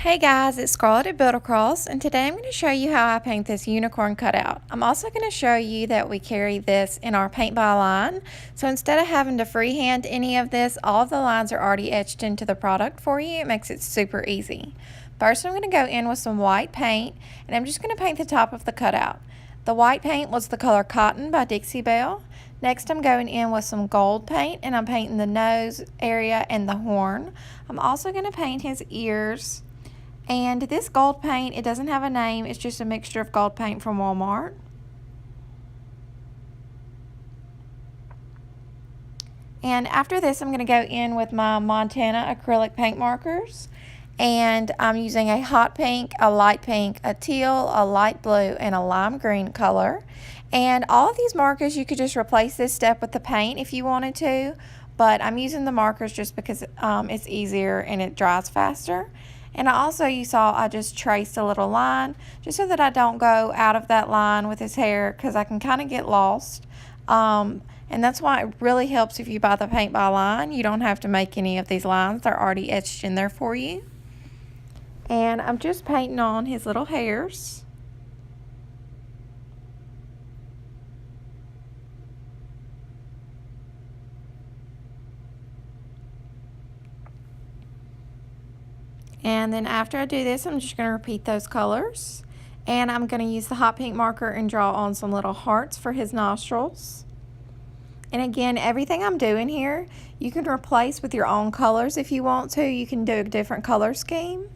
Hey guys, it's Scarlett at Build Across, and today I'm going to show you how I paint this unicorn cutout. I'm also going to show you that we carry this in our paint by line. So instead of having to freehand any of this, all of the lines are already etched into the product for you. It makes it super easy. First, I'm going to go in with some white paint, and I'm just going to paint the top of the cutout. The white paint was the color Cotton by Dixie Belle. Next, I'm going in with some gold paint, and I'm painting the nose area and the horn. I'm also going to paint his ears. And this gold paint, it doesn't have a name, it's just a mixture of gold paint from Walmart. And after this, I'm going to go in with my Montana acrylic paint markers. And I'm using a hot pink, a light pink, a teal, a light blue, and a lime green color. And all of these markers, you could just replace this step with the paint if you wanted to. But I'm using the markers just because it's easier and it dries faster. And also, you saw I just traced a little line just so that I don't go out of that line with his hair, because I can kind of get lost. And that's why it really helps if you buy the paint by line. You don't have to make any of these lines. They're already etched in there for you. And I'm just painting on his little hairs. And then after I do this, I'm just going to repeat those colors. And I'm going to use the hot pink marker and draw on some little hearts for his nostrils. And again, everything I'm doing here, you can replace with your own colors if you want to. You can do a different color scheme.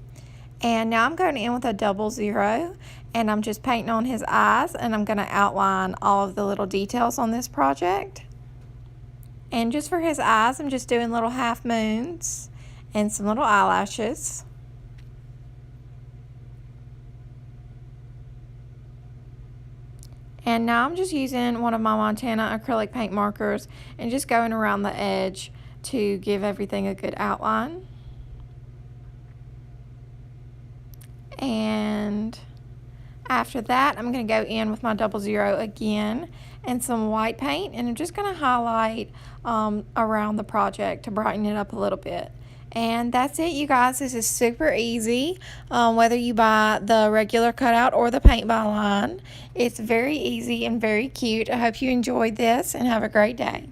And now I'm going in with a 00, and I'm just painting on his eyes, and I'm going to outline all of the little details on this project. And just for his eyes, I'm just doing little half moons and some little eyelashes. And now I'm just using one of my Montana acrylic paint markers and just going around the edge to give everything a good outline. And after that, I'm going to go in with my 00 again and some white paint, and I'm just going to highlight around the project to brighten it up a little bit. And that's it, you guys. This is super easy, whether you buy the regular cutout or the paint by line. It's very easy and very cute. I hope you enjoyed this and have a great day.